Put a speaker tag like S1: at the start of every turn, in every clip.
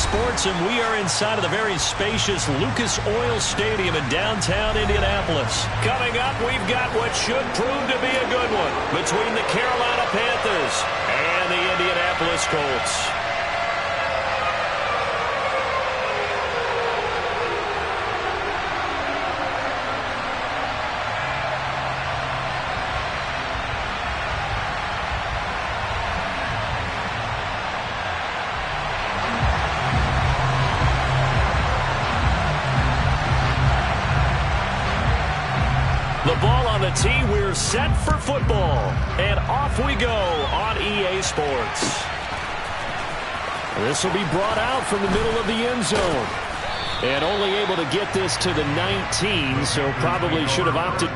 S1: Sports, and we are inside of the very spacious Lucas Oil Stadium in downtown Indianapolis. Coming up, we've got what should prove to be a good one between the Carolina Panthers and the Indianapolis Colts. The ball on the tee, we're set for football. And off we go on EA Sports. This will be brought out from the middle of the end zone. And only able to get this to the 19, so probably should have opted.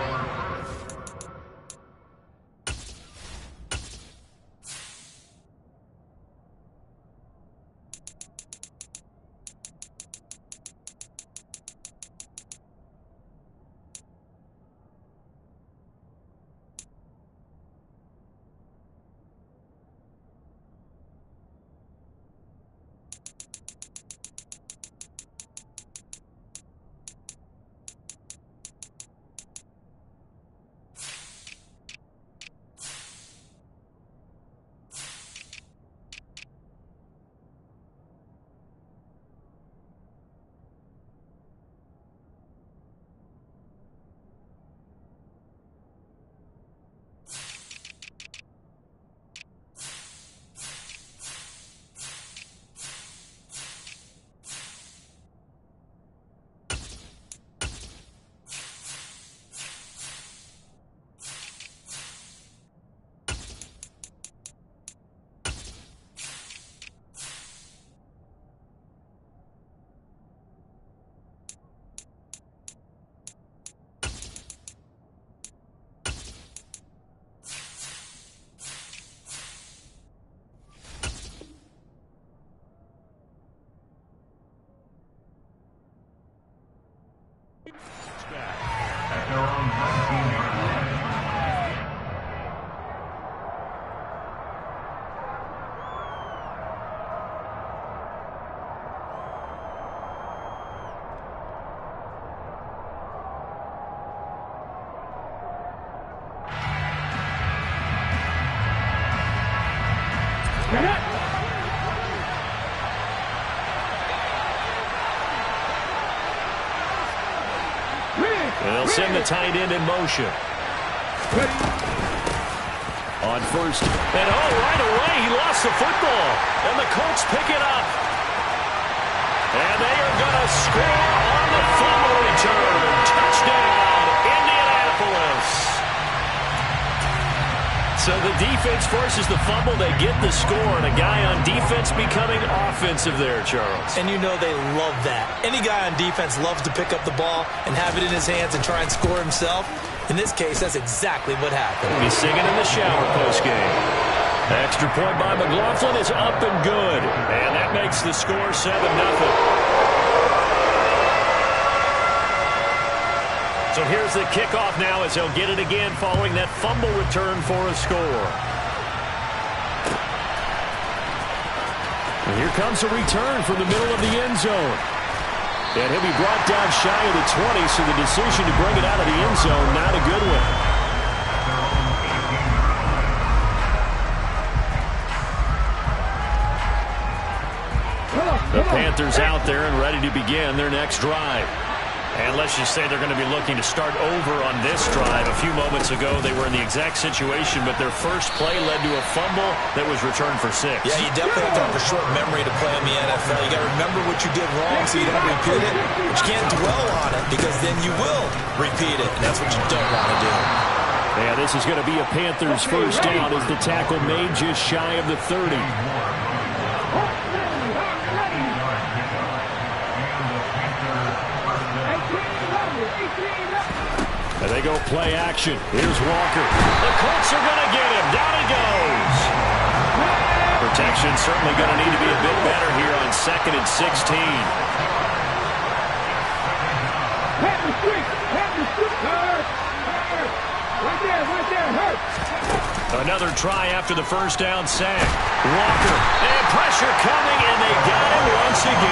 S1: They'll send the tight end in motion. On first. And right away, he lost the football. And the Colts pick it up. And they are going to score on the fumble return. Touchdown, Indianapolis. So the defense forces the fumble. They get the score, and a guy on defense becoming offensive there, Charles.
S2: And you know they love that. Any guy on defense loves to pick up the ball and have it in his hands and try and score himself. In this case, that's exactly what happened.
S1: He's singing in the shower postgame. Extra point by McLaughlin is up and good. And that makes the score 7-0. So here's the kickoff now as he'll get it again following that fumble return for a score. And here comes a return from the middle of the end zone. And he'll be brought down shy of the 20, so the decision to bring it out of the end zone, not a good one. The Panthers out there and ready to begin their next drive. And let's just say they're going to be looking to start over on this drive. A few moments ago, they were in the exact situation, but their first play led to a fumble that was returned for 6.
S2: Yeah, you definitely have to have a short memory to play in the NFL. You got to remember what you did wrong so you don't repeat it. But you can't dwell on it because then you will repeat it, and that's what you don't want to do.
S1: Yeah, this is going to be a Panthers first down as the tackle made just shy of the 30. And they go play action. Here's Walker. The Colts are going to get him. Down he goes. Protection certainly going to need to be a bit better here on 2nd and 16. Another try after the first down sack. Walker, and pressure coming, and they got him once again.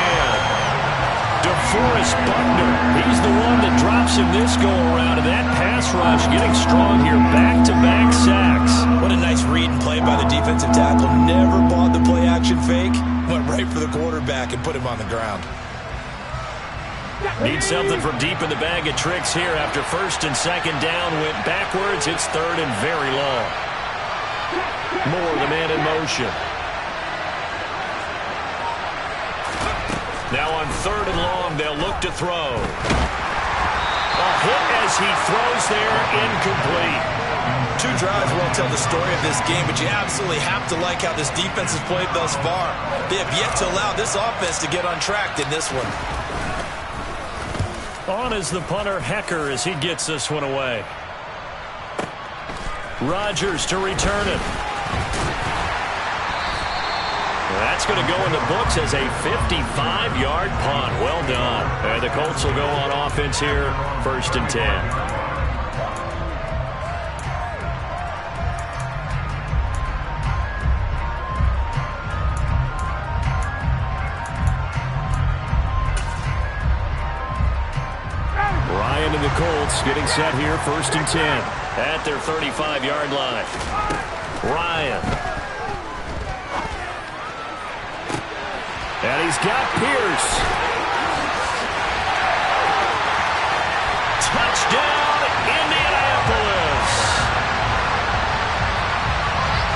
S1: DeForest Buckner. He's the one that drops him this go-around, and that pass rush getting strong here. Back-to-back sacks.
S2: What a nice read and play by the defensive tackle. Never bought the play-action fake. Went right for the quarterback and put him on the ground.
S1: Need something from deep in the bag of tricks here after first and second down. Went backwards. It's third and very long. Moore, the man in motion. Now on third and long, they'll look to throw. A hit as he throws there, incomplete.
S2: 2 drives will tell the story of this game, but you absolutely have to like how this defense has played thus far. They have yet to allow this offense to get untracked in this one.
S1: On is the punter, Hecker, as he gets this one away. Rodgers to return it. That's going to go in the books as a 55-yard punt. Well done. And the Colts will go on offense here, first and 10. Ryan and the Colts getting set here, first and 10 at their 35-yard line. Ryan. And he's got Pierce. Touchdown, Indianapolis.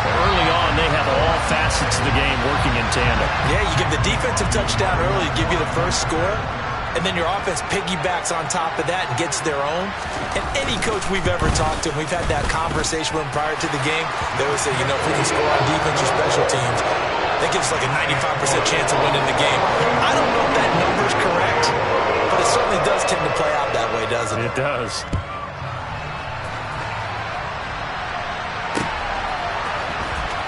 S1: Early on, they have all facets of the game working in tandem.
S2: Yeah, you give the defensive touchdown early, give you the first score, and then your offense piggybacks on top of that and gets their own. And any coach we've ever talked to, we've had that conversation with them prior to the game, they always say, you know, if we can score on defense or special teams, that gives us like a 95% chance of winning the game. I don't know if that number's correct, but it certainly does tend to play out that way, doesn't it?
S1: It does.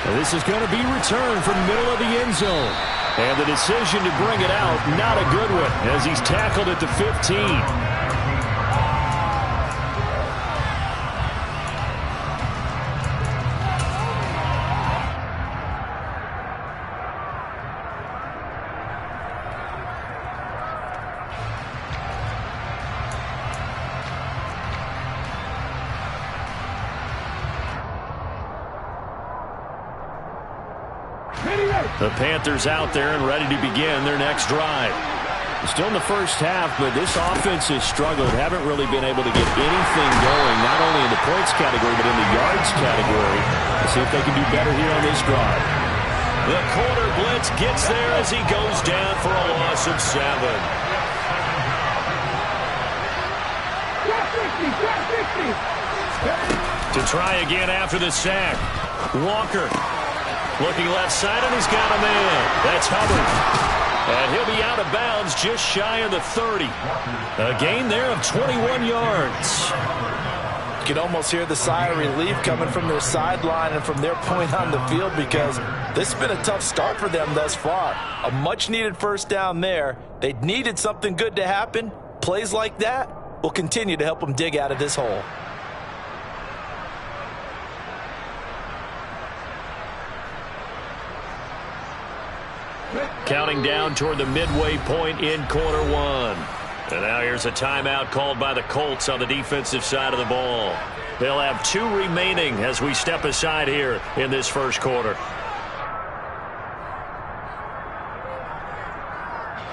S1: And this is going to be returned from the middle of the end zone. And the decision to bring it out, not a good one, as he's tackled at the 15. The Panthers out there and ready to begin their next drive. Still in the first half, but this offense has struggled. Haven't really been able to get anything going, not only in the points category, but in the yards category. Let's see if they can do better here on this drive. The corner blitz gets there as he goes down for a loss of 7. To try again after the sack. Walker. Looking left side, and he's got a man. That's Hubbard. And he'll be out of bounds just shy of the 30. A gain there of 21 yards.
S2: You can almost hear the sigh of relief coming from their sideline and from their point on the field, because this has been a tough start for them thus far. A much-needed first down there. They needed something good to happen. Plays like that will continue to help them dig out of this hole.
S1: Counting down toward the midway point in quarter 1. And now here's a timeout called by the Colts on the defensive side of the ball. They'll have 2 remaining as we step aside here in this first quarter.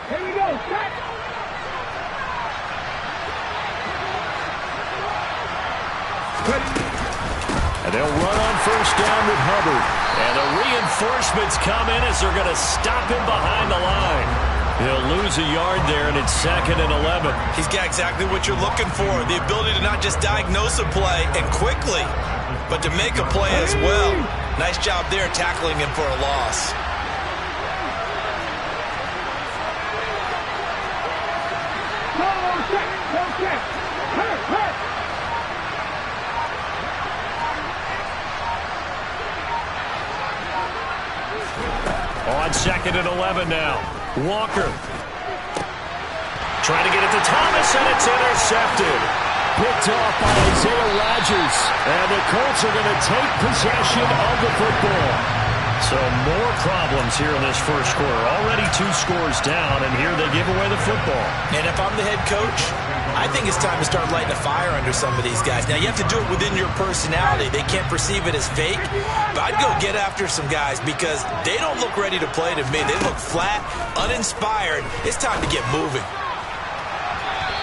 S3: Here we go.
S1: And they'll run on first down with Hubbard. And the reinforcements come in as they're going to stop him behind the line. He'll lose a yard there, and it's 2nd and 11.
S2: He's got exactly what you're looking for, the ability to not just diagnose a play and quickly, but to make a play as well. Nice job there tackling him for a loss.
S1: On 2nd and 11 now. Walker. Trying to get it to Thomas, and it's intercepted. Picked off by Isaiah Rodgers. And the Colts are going to take possession of the football. So more problems here in this first quarter. Already 2 scores down, and here they give away the football.
S2: And if I'm the head coach, I think it's time to start lighting a fire under some of these guys. Now, you have to do it within your personality. They can't perceive it as fake. But I'd go get after some guys because they don't look ready to play to me. They look flat, uninspired. It's time to get moving.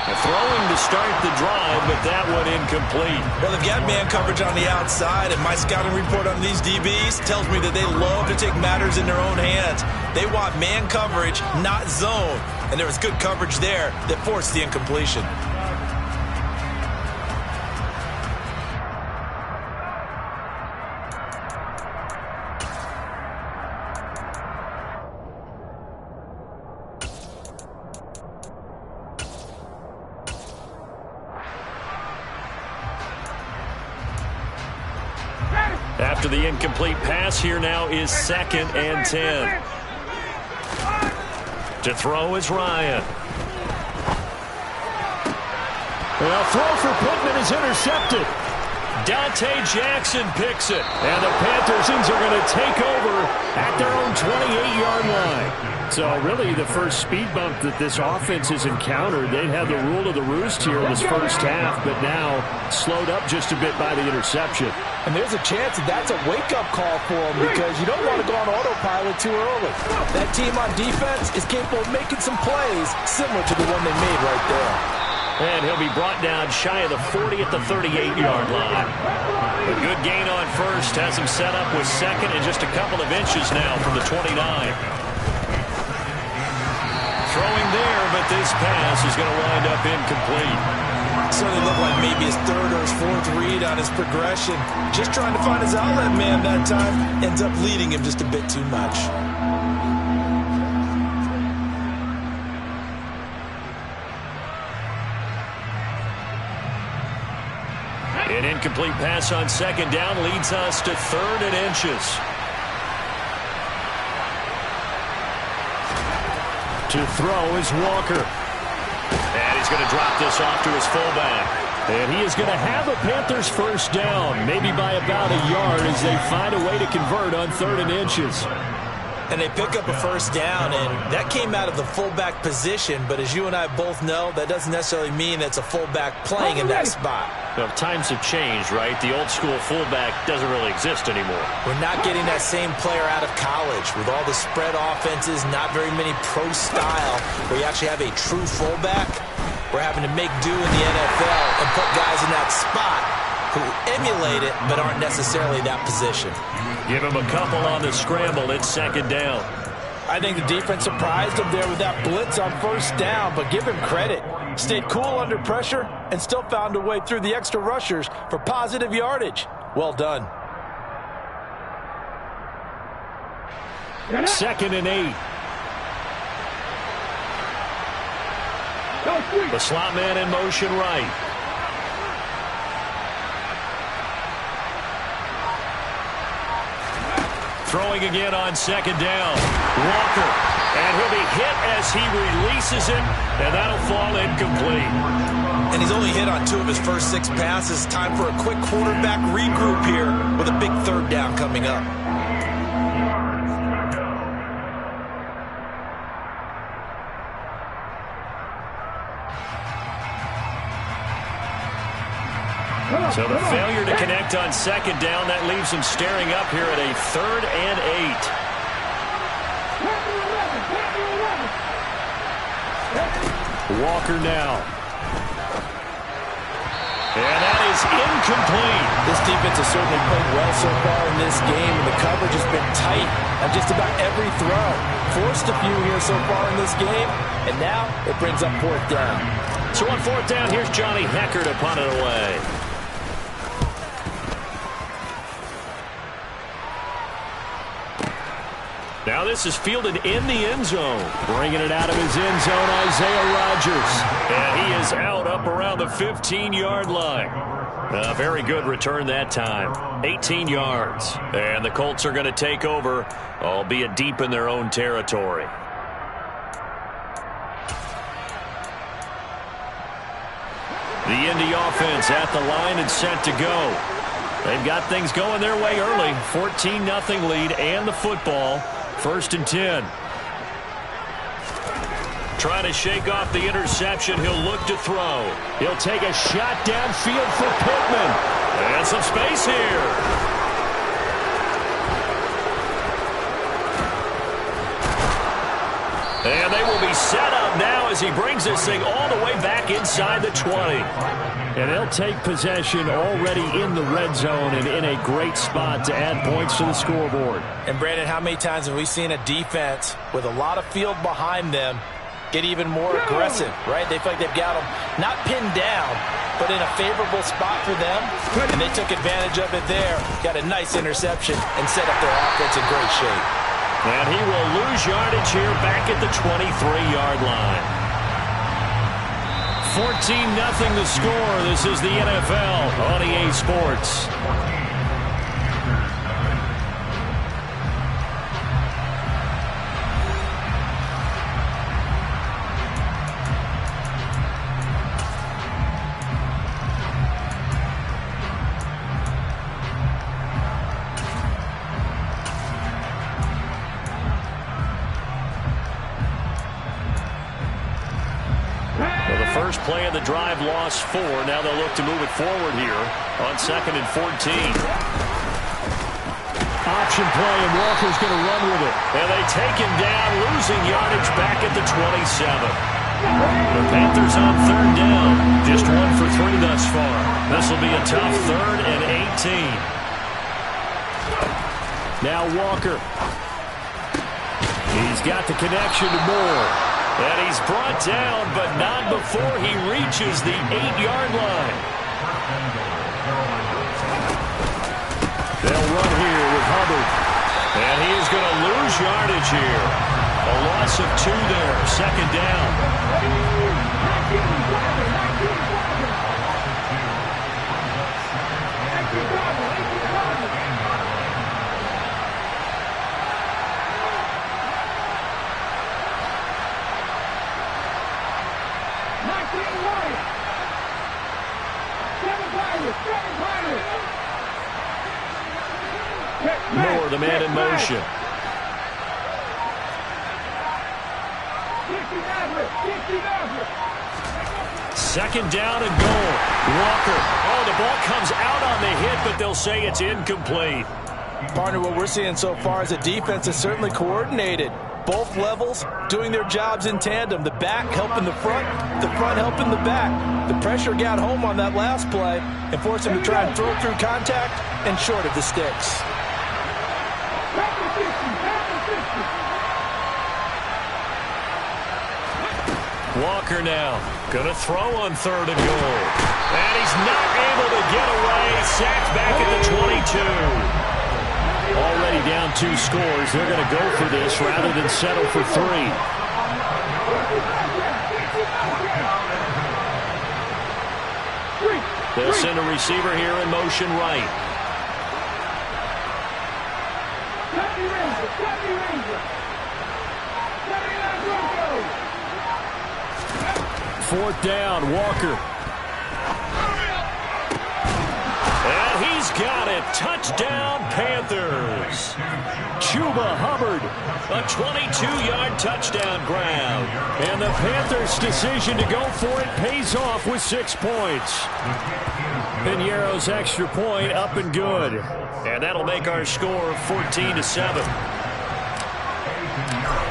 S1: Throwing to start the drive, but that one incomplete.
S2: Well, they've got man coverage on the outside, and my scouting report on these DBs tells me that they love to take matters in their own hands. They want man coverage, not zone. And there was good coverage there that forced the incompletion.
S1: After the incomplete pass, here now is 2nd and 10. To throw is Ryan. Well, throw for Pittman is intercepted. Dante Jackson picks it. And the Panthers are going to take over at their own 28-yard line. So really the first speed bump that this offense has encountered, they've had the rule of the roost here in this first half, but now slowed up just a bit by the interception.
S3: And there's a chance that that's a wake-up call for them because you don't want to go on autopilot too early. That team on defense is capable of making some plays similar to the one they made right there.
S1: And he'll be brought down shy of the 40 at the 38-yard line. A good gain on first has him set up with 2nd and just a couple of inches now from the 29. Throwing there, but this pass is going to wind up incomplete.
S2: Certainly looked like maybe his 3rd or his 4th read on his progression. Just trying to find his outlet man that time. Ends up leading him just a bit too much.
S1: An incomplete pass on 2nd down leads us to 3rd and inches. To throw is Walker. And he's going to drop this off to his fullback. And he is going to have a Panthers first down, maybe by about a yard as they find a way to convert on 3rd and inches.
S2: And they pick up a first down, and that came out of the fullback position. But as you and I both know, that doesn't necessarily mean that's a fullback playing in that spot.
S1: Well, times have changed, right? The old school fullback doesn't really exist anymore.
S2: We're not getting that same player out of college. With all the spread offenses, not very many pro style, where you actually have a true fullback. We're having to make do in the NFL and put guys in that spot who emulate it but aren't necessarily that position.
S1: Give him a couple on the scramble. It's 2nd down.
S3: I think the defense surprised him there with that blitz on first down, but give him credit. Stayed cool under pressure and still found a way through the extra rushers for positive yardage. Well done.
S1: 2nd and 8. The slot man in motion right. Throwing again on 2nd down. Walker. And he'll be hit as he releases it, and that'll fall incomplete.
S2: And he's only hit on 2 of his first 6 passes. Time for a quick quarterback regroup here with a big 3rd down coming up.
S1: So the failure to connect on 2nd down, that leaves him staring up here at a 3rd and 8. Walker now. And that is incomplete.
S3: This defense has certainly played well so far in this game, and the coverage has been tight on just about every throw. Forced a few here so far in this game, and now it brings up 4th down.
S1: So on 4th down, here's Johnny Hecker to punt it away. Now this is fielded in the end zone. Bringing it out of his end zone, Isaiah Rodgers. And he is out up around the 15-yard line. A very good return that time. 18 yards. And the Colts are going to take over, albeit deep in their own territory. The Indy offense at the line and set to go. They've got things going their way early. 14-0 lead and the football. 1st and 10. Trying to shake off the interception. He'll look to throw. He'll take a shot downfield for Pittman. And some space here. And they will be set up now as he brings this thing all the way back inside the 20. And they'll take possession already in the red zone and in a great spot to add points to the scoreboard.
S3: And, Brandon, how many times have we seen a defense with a lot of field behind them get even more aggressive, right? They feel like they've got them not pinned down, but in a favorable spot for them, and they took advantage of it there. Got a nice interception and set up their offense in great shape.
S1: And he will lose yardage here back at the 23-yard line. 14-0 the score. This is the NFL on EA Sports. First play of the drive, lost 4. Now they'll look to move it forward here on 2nd and 14. Option play, and Walker's going to run with it. And they take him down, losing yardage back at the 27. The Panthers on 3rd down. Just 1 for 3 thus far. This will be a tough 3rd and 18. Now Walker. He's got the connection to Moore. And he's brought down, but not before he reaches the 8-yard line. They'll run here with Hubbard. And he is going to lose yardage here. A loss of 2 there, 2nd down. Moore, the man in motion. Second down and goal. Walker. Oh, the ball comes out on the hit, but they'll say it's incomplete.
S3: Partner, what we're seeing so far is a defense is certainly coordinated. Both levels doing their jobs in tandem. The back helping the front helping the back. The pressure got home on that last play and forced him to try and throw through contact and short of the sticks.
S1: Walker now going to throw on 3rd and goal. And he's not able to get away. Sacked back at the 22. Already down 2 scores. They're going to go for this rather than settle for 3. They'll send a receiver here in motion right. Fourth down, Walker. And he's got it. Touchdown, Panthers. Chuba Hubbard, a 22-yard touchdown grab. And the Panthers' decision to go for it pays off with 6 points. Piñeiro's extra point up and good. And that'll make our score 14-7.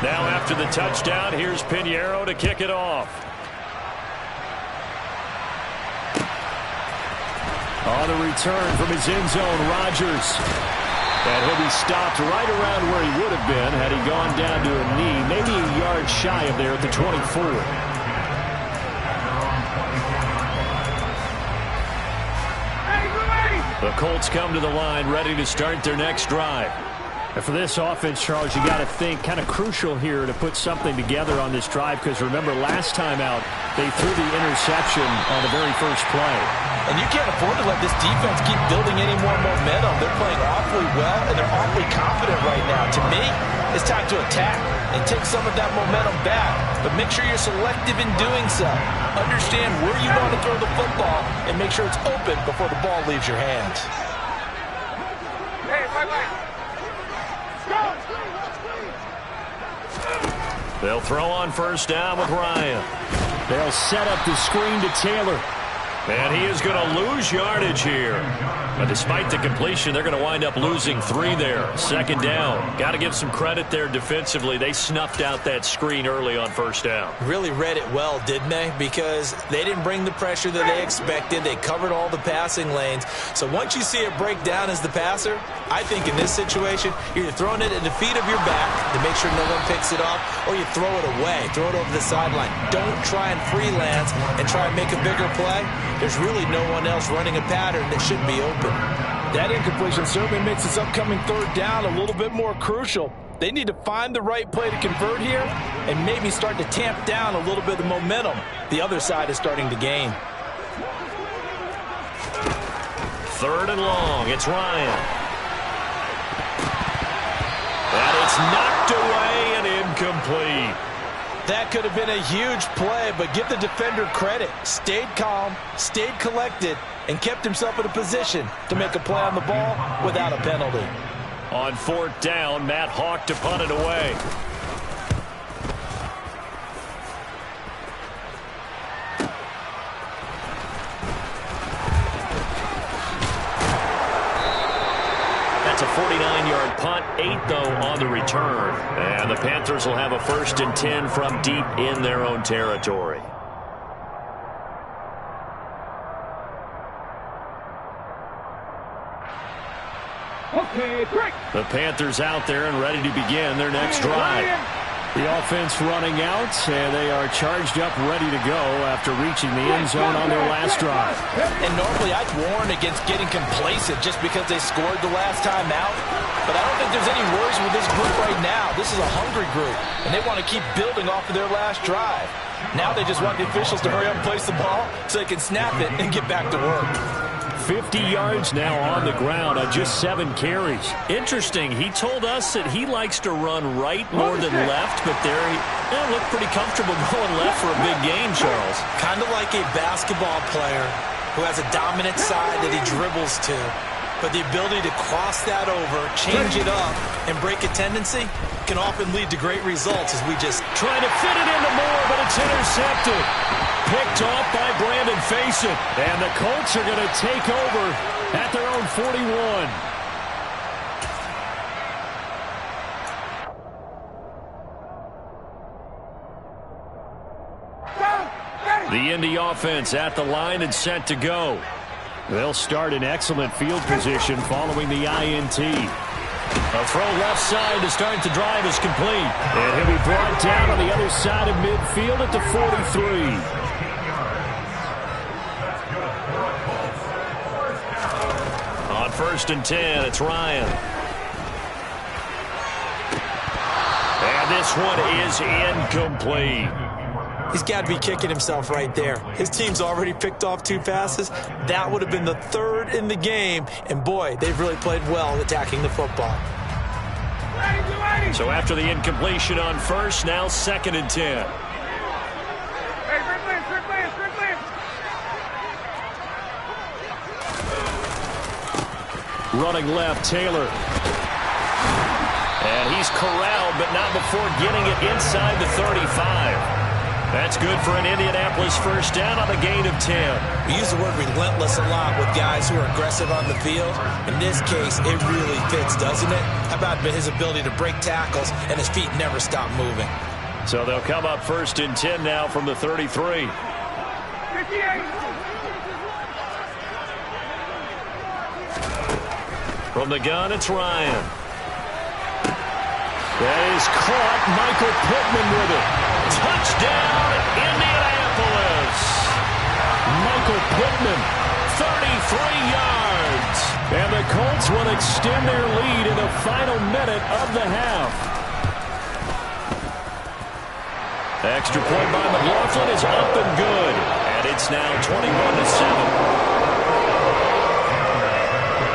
S1: Now after the touchdown, here's Piñeiro to kick it off. On the return from his end zone, Rodgers. And he'll be stopped right around where he would have been had he gone down to a knee, maybe a yard shy of there at the 24. The Colts come to the line, ready to start their next drive. And for this offense, Charles, you got to think kind of crucial here to put something together on this drive, because remember last time out they threw the interception on the very first play.
S3: And you can't afford to let this defense keep building any more momentum. They're playing awfully well, and they're awfully confident right now. To me, it's time to attack and take some of that momentum back. But make sure you're selective in doing so. Understand where you want to throw the football and make sure it's open before the ball leaves your hands.
S1: They'll throw on first down with Ryan. They'll set up the screen to Taylor. And he is going to lose yardage here. But despite the completion, they're going to wind up losing 3 there. Second down. Got to give some credit there defensively. They snuffed out that screen early on first down.
S2: Really read it well, didn't they? Because they didn't bring the pressure that they expected. They covered all the passing lanes. So once you see it break down as the passer, I think in this situation, you're either throwing it at the feet of your back to make sure no one picks it off, or you throw it away, throw it over the sideline. Don't try and freelance and try and make a bigger play. There's really no one else running a pattern that should be open.
S3: That incompletion certainly makes this upcoming third down a little bit more crucial. They need to find the right play to convert here and maybe start to tamp down a little bit of momentum the other side is starting to gain.
S1: Third and long. It's Ryan. And it's knocked away and incomplete.
S3: That could have been a huge play, but give the defender credit. Stayed calm, stayed collected, and kept himself in a position to make a play on the ball without a penalty.
S1: On fourth down, Matt Hawk to punt it away. That's a 49-yard punt, 8 though on the return. And the Panthers will have a 1st and 10 from deep in their own territory.
S4: Okay, break.
S1: The Panthers out there and ready to begin their next drive. The offense running out, and they are charged up, ready to go after reaching the end zone on their last drive.
S3: And normally I'd warn against getting complacent just because they scored the last time out. But I don't think there's any worries with this group right now. This is a hungry group, and they want to keep building off of their last drive. Now they just want the officials to hurry up and place the ball so they can snap it and get back to work.
S1: 50 yards now on the ground on just 7 carries. Interesting, he told us that he likes to run right more than left, but there he looked pretty comfortable going left for a big gain, Charles.
S2: Kind of like a basketball player who has a dominant side that he dribbles to. But the ability to cross that over, change it up, and break a tendency can often lead to great results as we just
S1: trying to fit it into Moore, but it's intercepted. Picked off by Brandon Faison. And the Colts are going to take over at their own 41. The Indy offense at the line and set to go. They'll start in excellent field position following the INT. A throw left side to start the drive is complete. And he'll be brought down on the other side of midfield at the 43. On 1st and 10, it's Ryan. And this one is incomplete.
S2: He's got to be kicking himself right there. His team's already picked off 2 passes. That would have been the 3rd in the game. And, boy, they've really played well attacking the football.
S1: So after the incompletion on 1st, now 2nd and 10. Running left, Taylor. And he's corralled, but not before getting it inside the 35. That's good for an Indianapolis first down on a gain of 10.
S2: We use the word relentless a lot with guys who are aggressive on the field. In this case, it really fits, doesn't it? How about his ability to break tackles and his feet never stop moving?
S1: So they'll come up 1st and 10 now from the 33. From the gun, it's Ryan. That is caught. Michael Pittman with it. Touchdown, Indianapolis. Michael Pittman, 33 yards. And the Colts will extend their lead in the final minute of the half. Extra point by McLaughlin is up and good. And it's now 21-7.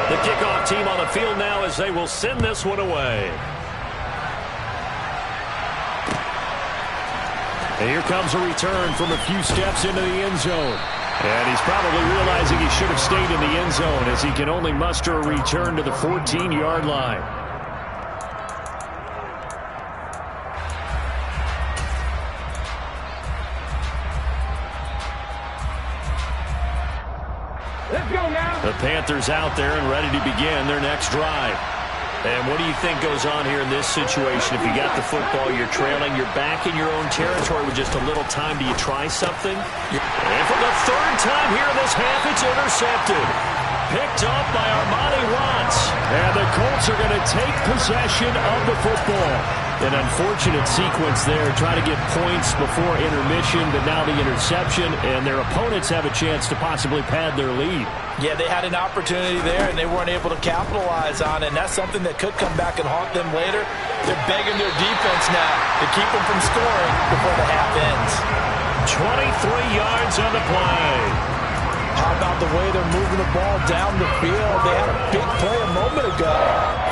S1: The kickoff team on the field now as they will send this one away. And here comes a return from a few steps into the end zone. And he's probably realizing he should have stayed in the end zone as he can only muster a return to the 14-yard line.
S4: Let's go now.
S1: The Panthers out there and ready to begin their next drive. And what do you think goes on here in this situation? If you got the football, you're trailing, you're back in your own territory with just a little time. Do you try something? And for the third time here in this half, it's intercepted. Picked off by Armani Watts. And the Colts are going to take possession of the football. An unfortunate sequence there, trying to get points before intermission, but now the interception, and their opponents have a chance to possibly pad their lead.
S3: Yeah, they had an opportunity there, and they weren't able to capitalize on it, and that's something that could come back and haunt them later. They're begging their defense now to keep them from scoring before the half ends.
S1: 23 yards on the play.
S3: How about the way they're moving the ball down the field? They had a big play a moment ago.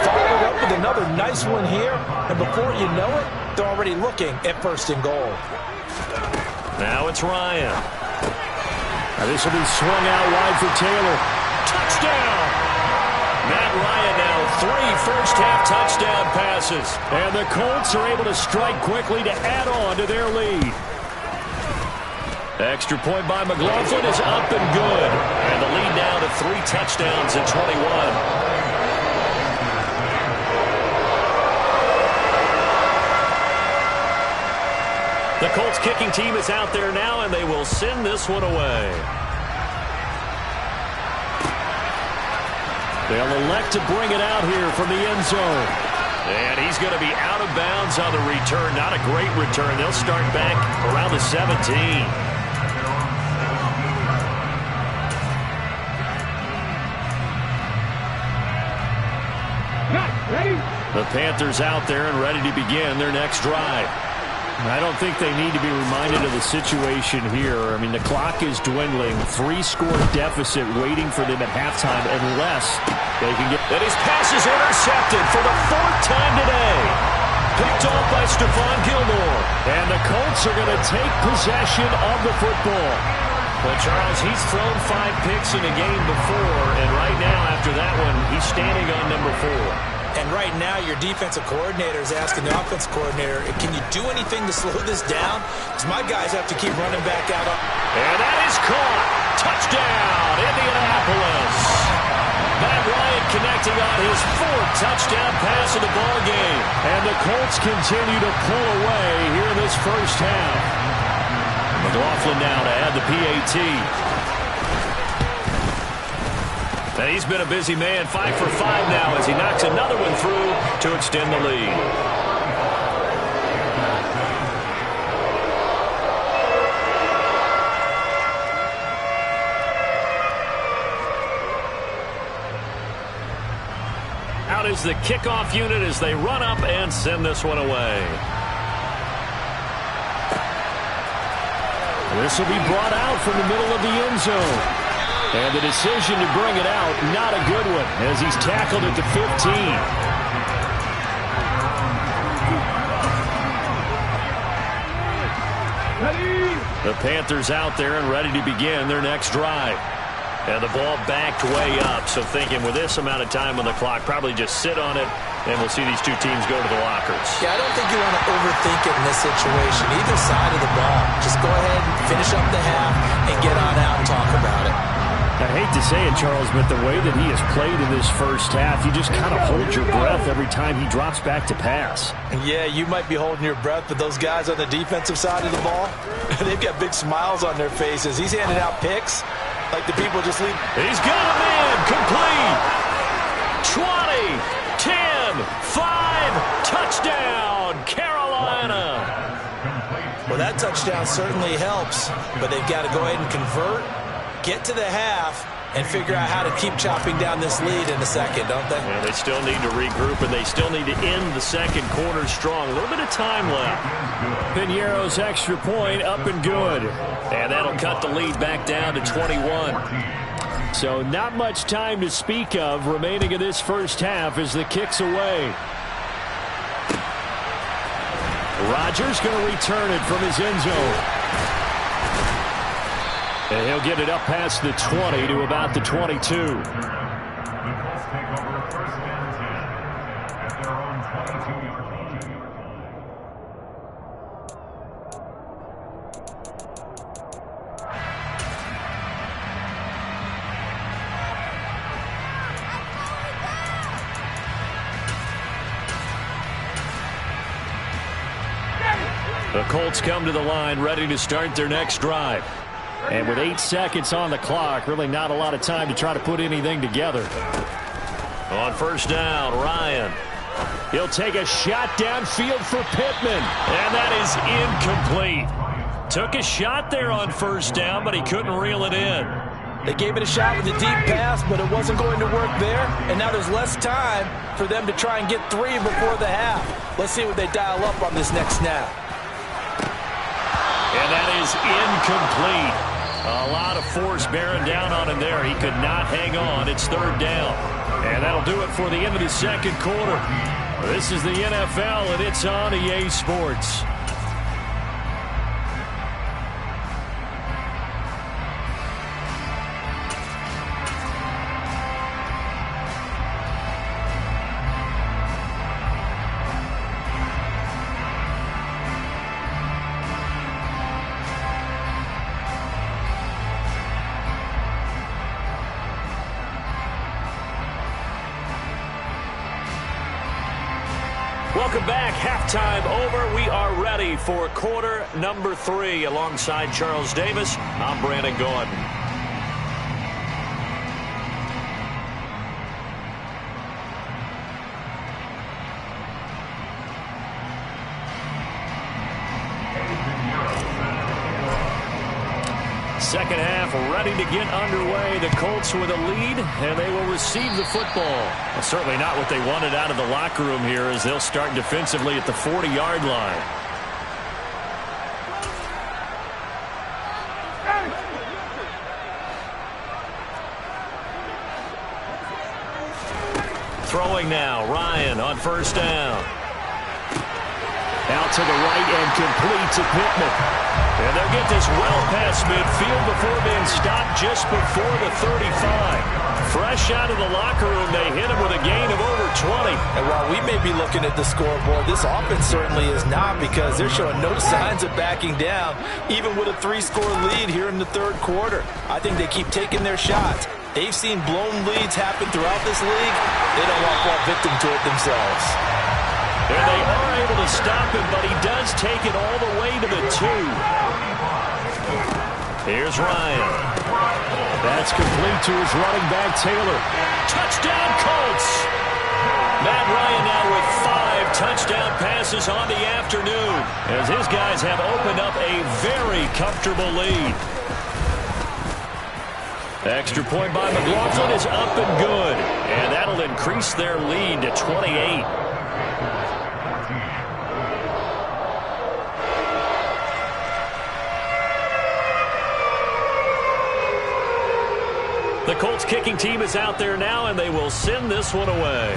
S3: Followed up with another nice one here, and before you know it, they're already looking at first and goal.
S1: Now it's Ryan. Now this will be swung out wide for Taylor. Touchdown! Matt Ryan now 3 first-half touchdown passes. And the Colts are able to strike quickly to add on to their lead. Extra point by McLaughlin is up and good. And the lead now to 3 touchdowns at 21. The Colts kicking team is out there now, and they will send this one away. They'll elect to bring it out here from the end zone. And he's going to be out of bounds on the return. Not a great return. They'll start back around the 17. The Panthers out there and ready to begin their next drive. I don't think they need to be reminded of the situation here. I mean, the clock is dwindling. 3-score deficit waiting for them at halftime unless they can get... And his pass is intercepted for the 4th time today. Picked off by Stephon Gilmore. And the Colts are going to take possession of the football. Well, Charles, he's thrown 5 picks in a game before, and right now, after that one, he's standing on number 4.
S3: And right now, your defensive coordinator is asking the offensive coordinator, can you do anything to slow this down? Because my guys have to keep running back out.
S1: And that is caught. Touchdown, Indianapolis. Matt Ryan connecting on his 4th touchdown pass of the ball game. And the Colts continue to pull away here in this first half. McLaughlin now to add the PAT. And he's been a busy man, 5 for 5 now as he knocks another one through to extend the lead. Out is the kickoff unit as they run up and send this one away. This will be brought out from the middle of the end zone. And the decision to bring it out, not a good one, as he's tackled at the 15. The Panthers out there and ready to begin their next drive. And the ball backed way up, so thinking with this amount of time on the clock, probably just sit on it, and we'll see these two teams go to the lockers.
S3: Yeah, I don't think you want to overthink it in this situation. Either side of the ball. Just go ahead, finish up the half, and get on out and talk about it.
S1: I hate to say it, Charles, but the way that he has played in this first half, you just kind of hold your breath every time he drops back to pass.
S3: Yeah, you might be holding your breath, but those guys on the defensive side of the ball, they've got big smiles on their faces. He's handing out picks like the people just leave.
S1: He's got a man, complete. 20, 10, 5, touchdown, Carolina.
S3: Well, that touchdown certainly helps, but they've got to go ahead and convert, get to the half, and figure out how to keep chopping down this lead in the second, don't they?
S1: Yeah, they still need to regroup, and they still need to end the second quarter strong. A little bit of time left. Piñeiro's extra point up and good. And that'll cut the lead back down to 21. So not much time to speak of remaining in this first half as the kick's away. Rodgers going to return it from his end zone. And he'll get it up past the 20 to about the 22. The Colts come to the line ready to start their next drive. And with 8 seconds on the clock, really not a lot of time to try to put anything together. On first down, Ryan. He'll take a shot downfield for Pittman. And that is incomplete. Took a shot there on first down, but he couldn't reel it in.
S3: They gave it a shot with a deep pass, but it wasn't going to work there. And now there's less time for them to try and get 3 before the half. Let's see what they dial up on this next snap.
S1: And that is incomplete. A lot of force bearing down on him there. He could not hang on. It's third down. And that'll do it for the end of the second quarter. This is the NFL, and it's on EA Sports. Welcome back. Halftime over. We are ready for quarter number 3. Alongside Charles Davis, I'm Brandon Gordon. Second half ready to get underway. The Colts with a lead, and they will receive the football. Well, certainly not what they wanted out of the locker room here, as they'll start defensively at the 40-yard line. Throwing now, Ryan on first down. Out to the right and complete to Pittman. And they'll get this well past midfield before being stopped just before the 35. Fresh out of the locker room, they hit him with a gain of over 20.
S3: And while we may be looking at the scoreboard, this offense certainly is not, because they're showing no signs of backing down, even with a 3-score lead here in the third quarter. I think they keep taking their shots. They've seen blown leads happen throughout this league. They don't want to fall victim to it themselves.
S1: And they are able to stop him, but he does take it all the way to the 2. Here's Ryan. That's complete to his running back, Taylor. Touchdown, Colts! Matt Ryan now with 5 touchdown passes on the afternoon, as his guys have opened up a very comfortable lead. Extra point by McLaughlin is up and good, and that'll increase their lead to 28. The Colts kicking team is out there now, and they will send this one away.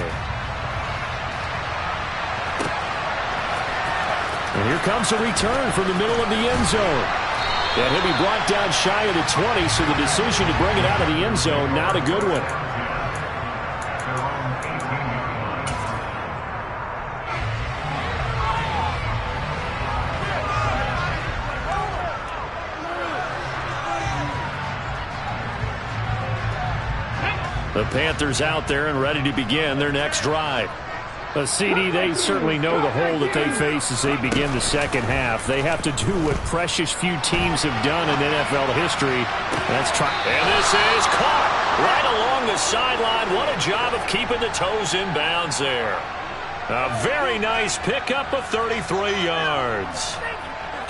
S1: And here comes a return from the middle of the end zone. And he'll be brought down shy of the 20, so the decision to bring it out of the end zone, not a good one. The Panthers out there and ready to begin their next drive. CD, they certainly know the hole that they face as they begin the second half. They have to do what precious few teams have done in NFL history. That's try. And this is caught right along the sideline. What a job of keeping the toes in bounds there. A very nice pickup of 33 yards.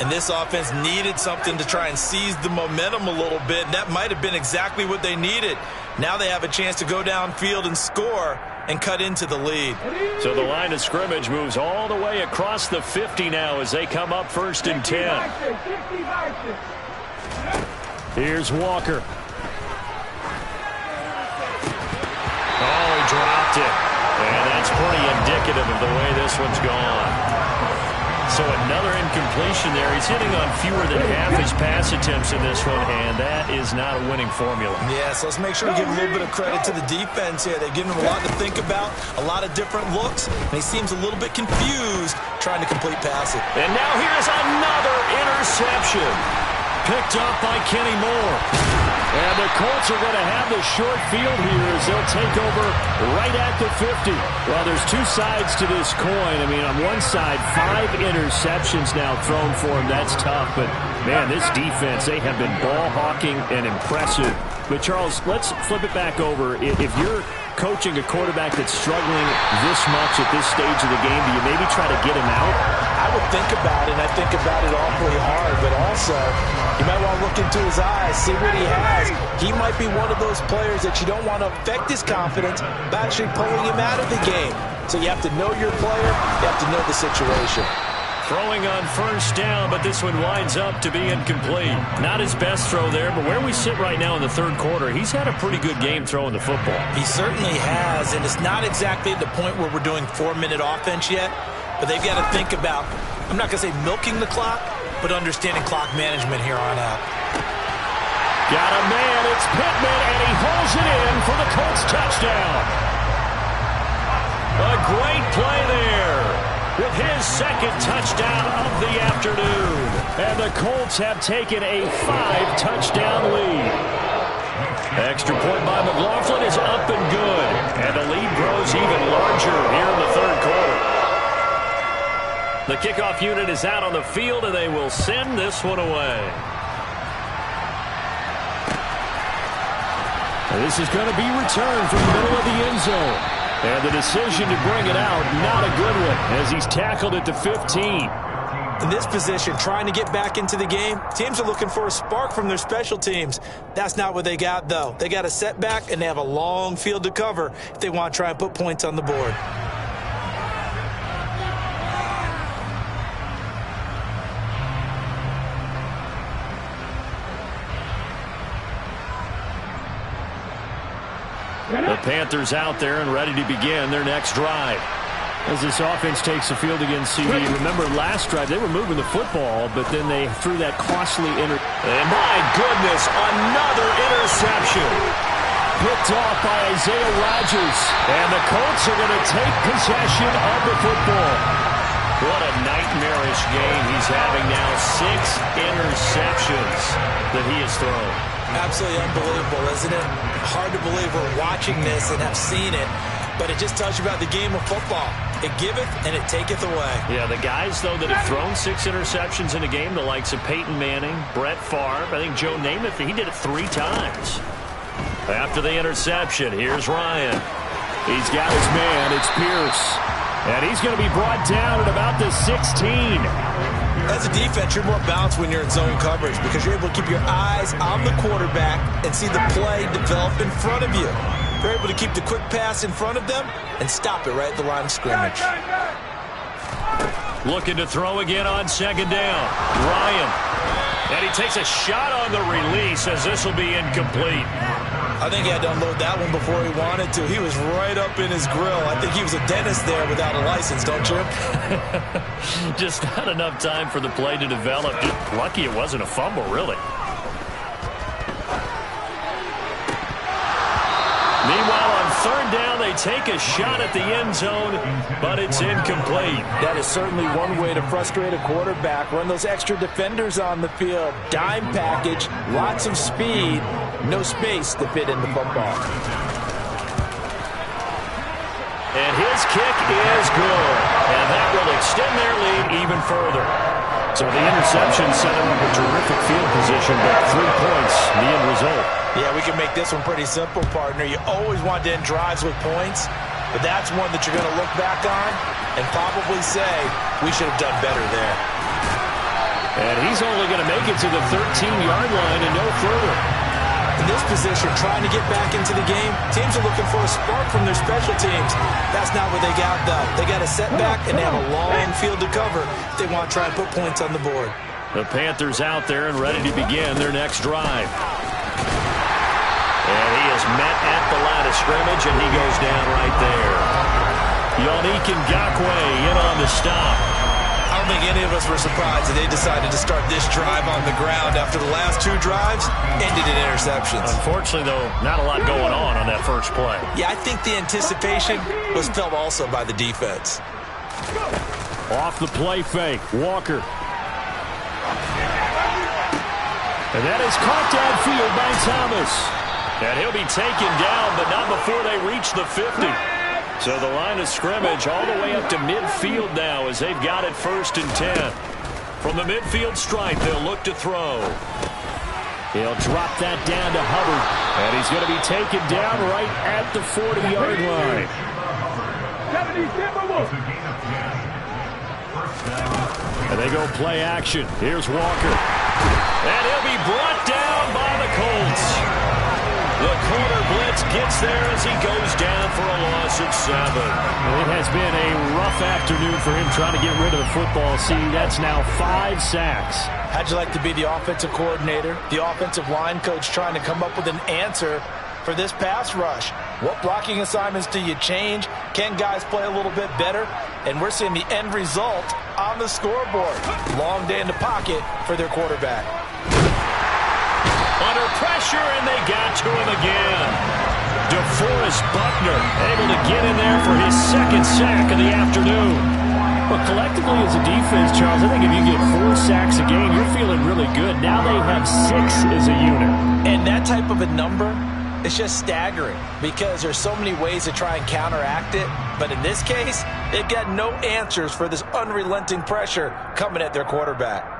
S3: And this offense needed something to try and seize the momentum a little bit. And that might have been exactly what they needed. Now they have a chance to go downfield and score and cut into the lead.
S1: So the line of scrimmage moves all the way across the 50 now as they come up first and 10. Here's Walker. Oh, he dropped it. And that's pretty indicative of the way this one's gone. So another incompletion there. He's hitting on fewer than half his pass attempts in this one, and that is not a winning formula.
S2: Yeah, so let's make sure we give a little bit of credit to the defense here. They've given him a lot to think about, a lot of different looks, and he seems a little bit confused trying to complete passes.
S1: And now here's another interception. Picked up by Kenny Moore. And the Colts are going to have the short field here as they'll take over right at the 50. Well, there's two sides to this coin. I mean, on one side, 5 interceptions now thrown for him. That's tough. But, man, this defense, they have been ball hawking and impressive. But, Charles, let's flip it back over. If you're coaching a quarterback that's struggling this much at this stage of the game, do you maybe try to get him out?
S2: I would think about it, and I think about it awfully hard, but also you might want to look into his eyes, see what he has. He might be one of those players that you don't want to affect his confidence by actually pulling him out of the game. So you have to know your player, you have to know the situation.
S1: Throwing on first down, but this one winds up to be incomplete. Not his best throw there, but where we sit right now in the third quarter, he's had a pretty good game throwing the football.
S2: He certainly has, and it's not exactly at the point where we're doing 4-minute offense yet, but they've got to think about, I'm not going to say milking the clock, but understanding clock management here on out.
S1: Got a man, it's Pittman, and he holds it in for the Colts touchdown. A great play there with his second touchdown of the afternoon. And the Colts have taken a 5-touchdown lead. Extra point by McLaughlin is up and good. And the lead grows even larger here in the third quarter. The kickoff unit is out on the field, and they will send this one away. And this is going to be returned from the middle of the end zone. And the decision to bring it out, not a good one, as he's tackled at the 15.
S2: In this position, trying to get back into the game, teams are looking for a spark from their special teams. That's not what they got, though. They got a setback, and they have a long field to cover if they want to try and put points on the board.
S1: The Panthers out there and ready to begin their next drive. As this offense takes the field against CD, remember last drive they were moving the football, but then they threw that costly And my goodness, another interception. Picked off by Isaiah Rodgers. And the Colts are going to take possession of the football. What a nightmarish game he's having now. 6 interceptions that he has thrown.
S2: Absolutely unbelievable, isn't it? Hard to believe we're watching this and have seen it, but it just tells you about the game of football. It giveth and it taketh away.
S1: Yeah, the guys, though, that have thrown 6 interceptions in a game, the likes of Peyton Manning, Brett Favre, I think Joe Namath, he did it 3 times. After the interception, here's Ryan. He's got his man, it's Pierce. And he's going to be brought down at about the 16.
S2: As a defense, you're more balanced when you're in zone coverage because you're able to keep your eyes on the quarterback and see the play develop in front of you. You're able to keep the quick pass in front of them and stop it right at the line of scrimmage.
S1: Looking to throw again on second down. Ryan. And he takes a shot on the release as this will be incomplete.
S2: I think he had to unload that one before he wanted to. He was right up in his grill. I think he was a dentist there without a license, don't you?
S1: Just not enough time for the play to develop. Just lucky it wasn't a fumble, really. Meanwhile, on third down, they take a shot at the end zone, but it's incomplete.
S3: That is certainly one way to frustrate a quarterback. Run those extra defenders on the field. Dime package, lots of speed, no space to fit in the football.
S1: And his kick is good. And that will extend their lead even further. So the interception set him up a terrific field position, but 3 points, the end result.
S2: Yeah, we can make this one pretty simple, partner. You always want to end drives with points, but that's one that you're going to look back on and probably say, we should have done better there.
S1: And he's only going to make it to the 13-yard line and no further.
S2: In this position, trying to get back into the game, teams are looking for a spark from their special teams. That's not what they got, though. They got a setback, and they have a long field to cover if they want to try and put points on the board.
S1: The Panthers out there and ready to begin their next drive. And he is met at the line of scrimmage, and he goes down right there. Yannick Ngakoue in on the stop.
S2: I think any of us were surprised that they decided to start this drive on the ground after the last 2 drives ended in interceptions.
S1: Unfortunately, though, not a lot going on that first play.
S2: Yeah, I think the anticipation was felt also by the defense.
S1: Off the play fake, Walker. And that is caught downfield by Thomas. And he'll be taken down, but not before they reach the 50. So the line of scrimmage all the way up to midfield now as they've got it 1st and 10. From the midfield stripe, they'll look to throw. He'll drop that down to Hubbard. And he's going to be taken down right at the 40-yard line. And they go play action. Here's Walker. And he'll be brought down by the Colts. The corner blitz gets there as he goes down for a loss of 7. It has been a rough afternoon for him trying to get rid of the football. See, that's now 5 sacks.
S3: How'd you like to be the offensive coordinator, the offensive line coach trying to come up with an answer for this pass rush? What blocking assignments do you change? Can guys play a little bit better? And we're seeing the end result on the scoreboard. Long day in the pocket for their quarterback.
S1: Under pressure, and they got to him again. DeForest Buckner able to get in there for his 2nd sack of the afternoon. But collectively as a defense, Charles, I think if you get 4 sacks a game, you're feeling really good. Now they have 6 as a unit.
S3: And that type of a number is just staggering because there's so many ways to try and counteract it. But in this case, they've got no answers for this unrelenting pressure coming at their quarterback.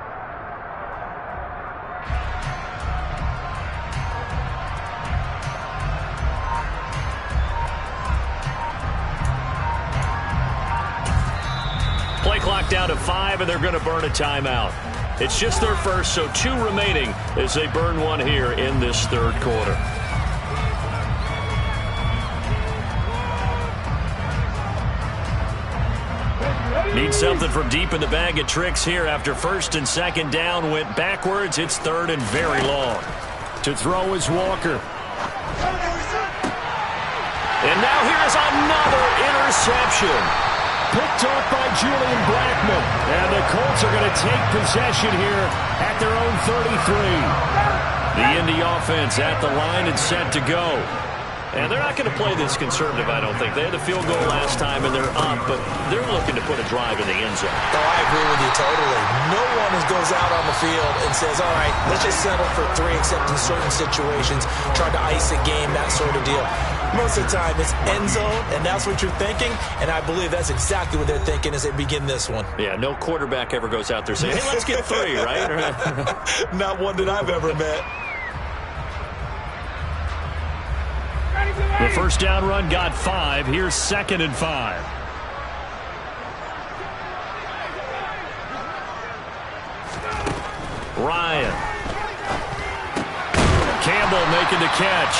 S1: Play clock down to 5, and they're going to burn a timeout. It's just their first, so 2 remaining as they burn one here in this 3rd quarter. Need something from deep in the bag of tricks here after 1st and 2nd down went backwards. It's 3rd and very long. To throw is Walker. And now here is another interception. Picked off by Julian Blackmon. And the Colts are going to take possession here at their own 33. The Indy offense at the line and set to go. And they're not going to play this conservative, I don't think. They had a field goal last time, and they're up, but they're looking to put a drive in the end zone.
S2: Oh, I agree with you totally. No one goes out on the field and says, all right, let's just settle for 3, except in certain situations, trying to ice a game, that sort of deal. Most of the time, it's end zone, and that's what you're thinking, and I believe that's exactly what they're thinking as they begin this one.
S1: Yeah, no quarterback ever goes out there saying, hey, let's get 3, right?
S2: Not one that I've ever met.
S1: The 1st down run got 5. Here's 2nd and 5. Ryan. Campbell making the catch.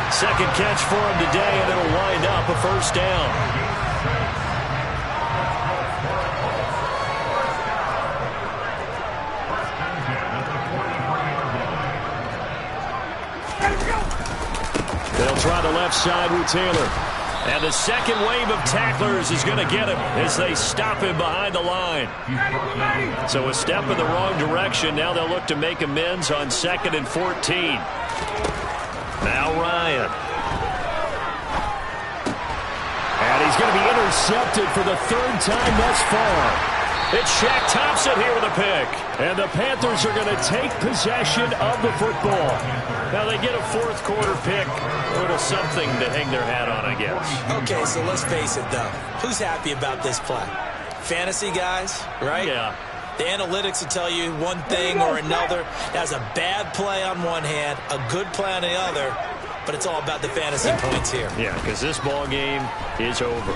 S1: 2nd catch for him today, and it'll wind up a 1st down. They'll try the left side with Taylor. And the 2nd wave of tacklers is going to get him as they stop him behind the line. So a step in the wrong direction. Now they'll look to make amends on 2nd and 14. Now Ryan. And he's going to be intercepted for the 3rd time thus far. It's Shaq Thompson here with a pick. And the Panthers are going to take possession of the football. Now they get a 4th quarter pick. A little something to hang their hat on, I guess.
S2: Okay, so let's face it, though. Who's happy about this play? Fantasy guys, right?
S1: Yeah.
S2: The analytics will tell you one thing or another. That's a bad play on one hand, a good play on the other, but it's all about the fantasy points here.
S1: Yeah, because this ball game is over.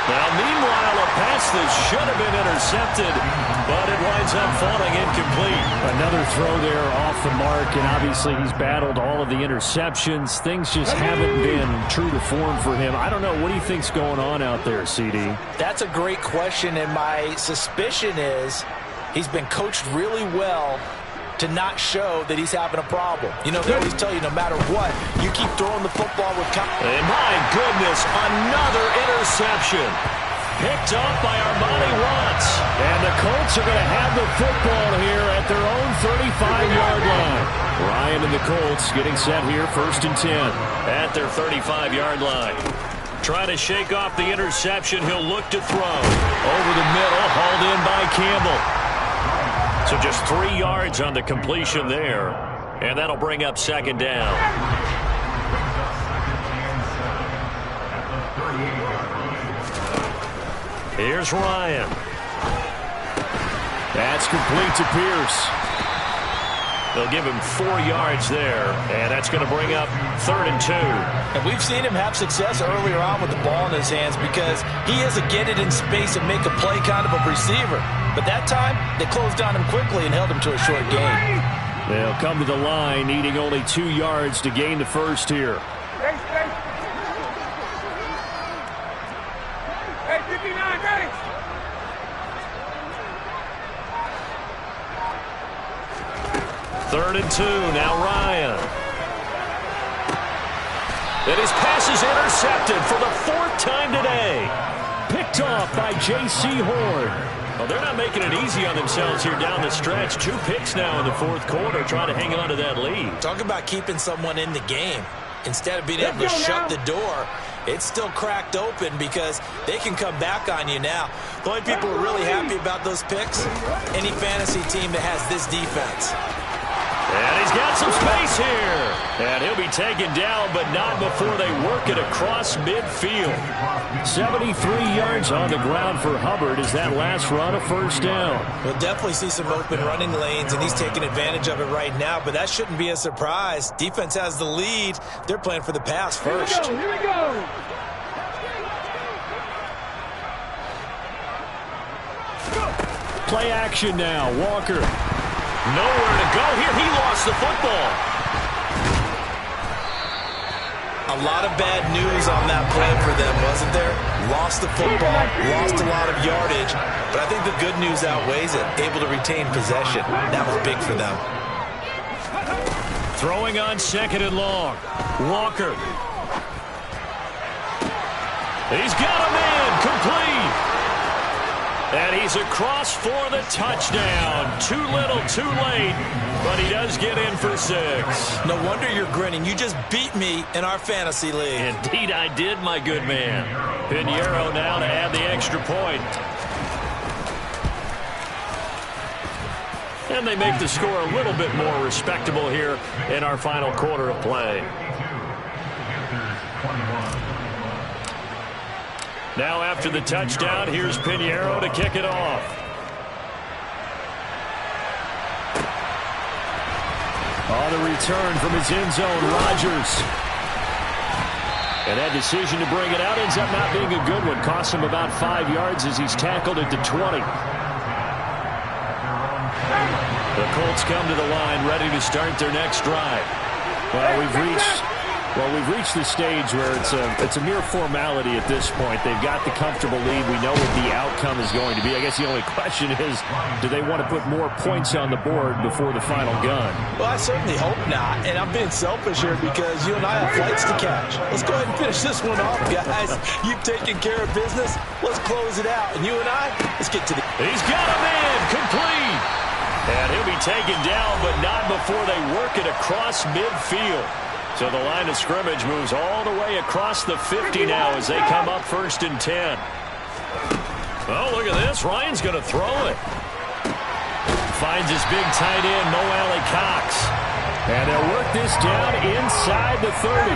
S1: Now, meanwhile, a pass that should have been intercepted, but it winds up falling incomplete. Another throw there off the mark, and obviously he's battled all of the interceptions. Things just haven't been true to form for him. I don't know. What do you think's going on out there, CD?
S3: That's a great question, and my suspicion is he's been coached really well to not show that he's having a problem. You know, they always tell you no matter what, you keep throwing the football with confidence.
S1: And my goodness, another interception. picked off by Armani Watts. And the Colts are going to have the football here at their own 35-yard line. Ryan and the Colts getting set here, 1st and 10. At their 35-yard line. Trying to shake off the interception. He'll look to throw. Over the middle, hauled in by Campbell. So just 3 yards on the completion there. And that'll bring up 2nd down. Here's Ryan. That's complete to Pierce. They'll give him 4 yards there, and that's going to bring up 3rd and 2.
S3: And we've seen him have success earlier on with the ball in his hands because he is a get it in space and make a play kind of a receiver. But that time, they closed on him quickly and held him to a short gain.
S1: They'll come to the line, needing only 2 yards to gain the first here.
S4: Hey, 59, ready.
S1: Third and 2, now Ryan. And his pass is intercepted for the 4th time today. Picked off by J.C. Horn. Well, they're not making it easy on themselves here down the stretch. 2 picks now in the 4th quarter, trying to hang on to that lead.
S2: Talk about keeping someone in the game. Instead of being able to shut the door, it's still cracked open because they can come back on you now. The only people who are really happy about those picks, any fantasy team that has this defense.
S1: And he's got some space here. And he'll be taken down, but not before they work it across midfield. 73 yards on the ground for Hubbard as that last run a 1st down.
S2: We'll definitely see some open running lanes, and he's taking advantage of it right now, but that shouldn't be a surprise. Defense has the lead. They're playing for the pass first.
S4: Here we go.
S1: Play action now. Walker. Nowhere to go here. He lost the football.
S2: A lot of bad news on that play for them, wasn't there? Lost the football, lost a lot of yardage, but I think the good news outweighs it. Able to retain possession. That was big for them.
S1: Throwing on 2nd and long. Walker. He's got a man. Complete. And he's across for the touchdown. Too little, too late, but he does get in for 6.
S2: No wonder you're grinning. You just beat me in our fantasy league.
S1: Indeed I did, my good man. Pinheiro now to add the extra point. And they make the score a little bit more respectable here in our final quarter of play. Now after the touchdown, here's Pinheiro to kick it off. On the return from his end zone, Rodgers. And that decision to bring it out ends up not being a good one. Costs him about 5 yards as he's tackled at the 20. The Colts come to the line ready to start their next drive. Well, we've reached the stage where it's a mere formality at this point. They've got the comfortable lead. We know what the outcome is going to be. I guess the only question is, do they want to put more points on the board before the final gun?
S3: Well, I certainly hope not, and I'm being selfish here because you and I have flights to catch. Let's go ahead and finish this one off, guys. You've taken care of business. Let's close it out. And you and I, let's get to the...
S1: He's got a man. Complete. And he'll be taken down, but not before they work it across midfield. So the line of scrimmage moves all the way across the 50 now as they come up 1st and 10. Oh, look at this. Ryan's going to throw it. Finds his big tight end, Mo Alley Cox. And they'll work this down inside the 30.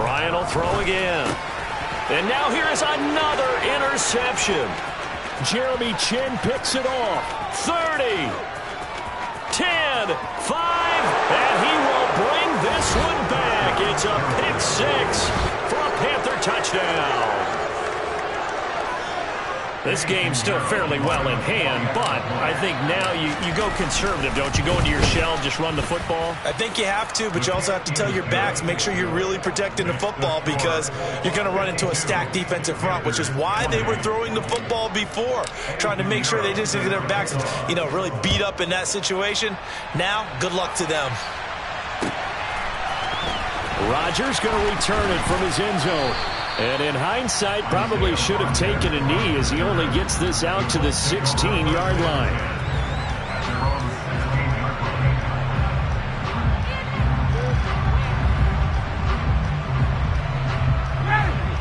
S1: Ryan will throw again. And now here is another interception. Jeremy Chin picks it off. 30, 10, 5, and he will bring this one back. It's a pick 6 for a Panther touchdown. This game's still fairly well in hand, but I think now you go conservative, don't you? Go into your shell, just run the football?
S2: I think you have to, but you also have to tell your backs, make sure you're really protecting the football because you're going to run into a stacked defensive front, which is why they were throwing the football before, trying to make sure they just get their backs, really beat up in that situation. Now, good luck to them.
S1: Rodgers going to return it from his end zone. And in hindsight, probably should have taken a knee as he only gets this out to the 16-yard line.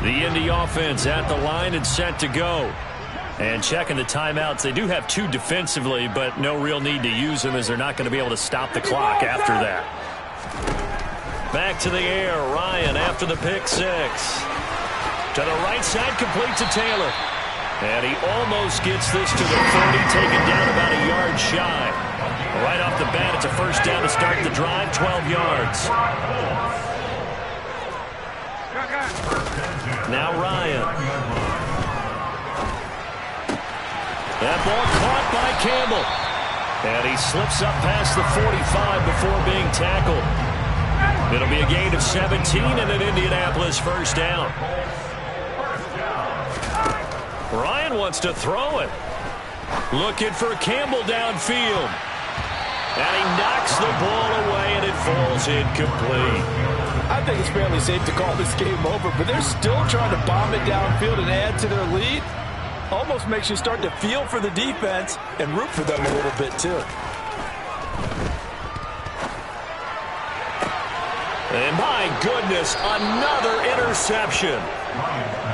S1: The Indy offense at the line and set to go. And checking the timeouts. They do have 2 defensively, but no real need to use them as they're not going to be able to stop the clock after that. Back to the air. Ryan after the pick 6. To the right side, complete to Taylor. And he almost gets this to the 30, taken down about a yard shy. Right off the bat, it's a first down to start the drive, 12 yards. Now Ryan. That ball caught by Campbell. And he slips up past the 45 before being tackled. It'll be a gain of 17 and an Indianapolis first down. Ryan wants to throw it. Looking for Campbell downfield. And he knocks the ball away, and it falls incomplete.
S3: I think it's fairly safe to call this game over, but they're still trying to bomb it downfield and add to their lead. Almost makes you start to feel for the defense and root for them a little bit, too.
S1: And my goodness, another interception.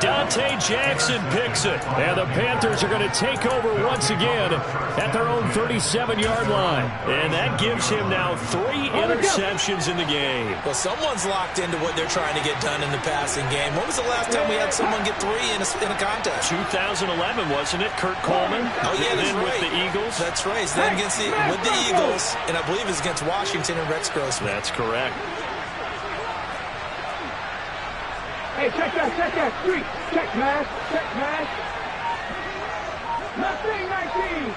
S1: Dante Jackson picks it. And the Panthers are going to take over once again at their own 37-yard line. And that gives him now 3 interceptions in the game.
S2: Well, someone's locked into what they're trying to get done in the passing game. When was the last time we had someone get 3 in a contest?
S1: 2011, wasn't it? Kurt Coleman.
S2: Oh, yeah, that's right.
S1: With the Eagles.
S2: That's right. Then with the Eagles, and I believe it's against Washington and Rex Grossman.
S1: That's correct.
S4: Hey, check that, street. Check, man. Nothing, 19.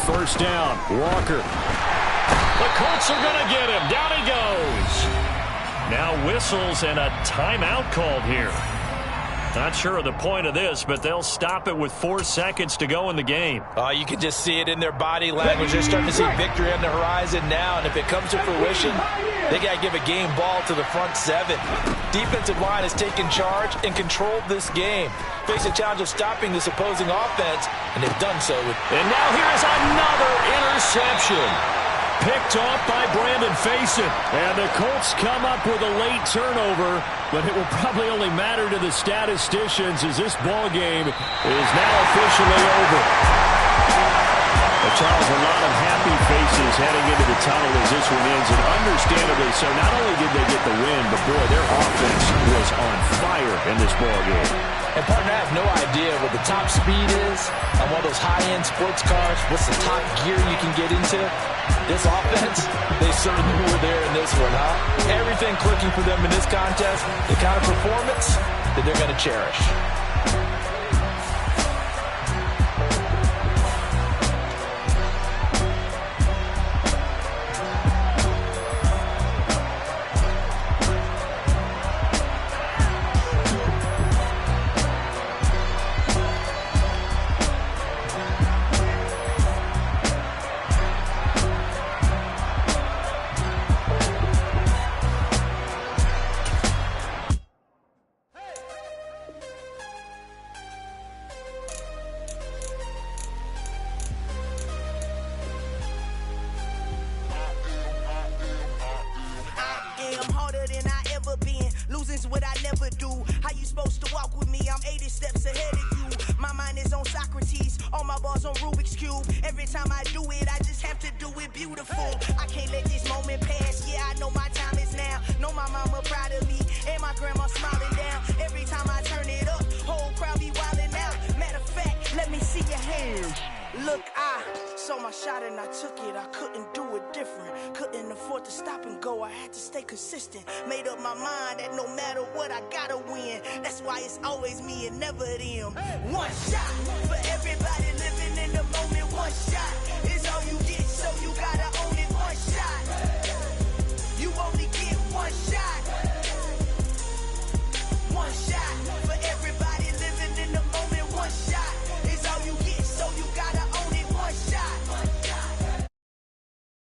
S1: First down, Walker. The Colts are going to get him. Down he goes. Now whistles and a timeout called here. Not sure of the point of this, but they'll stop it with 4 seconds to go in the game.
S3: You can just see it in their body language. They're starting to see victory on the horizon now, and if it comes to fruition, they got to give a game ball to the front 7. Defensive line has taken charge and controlled this game. Face a challenge of stopping this opposing offense, and they've done so.
S1: And now here is another interception. Picked off by Brandon Faison. And the Colts come up with a late turnover, but it will probably only matter to the statisticians as this ball game is now officially over. Charles, a lot of happy faces heading into the tunnel as this one ends, and understandably so. Not only did they get the win, but boy, their offense was on fire in this ball game.
S3: And partner, I have no idea what the top speed is on one of those high-end sports cars. What's the top gear you can get into? This offense, they certainly were there in this one, huh? Everything clicking for them in this contest, the kind of performance that they're going to cherish.
S5: Consistent, made up my mind that no matter what I gotta win. That's why it's always me and never them. One shot for everybody living in the moment. One shot.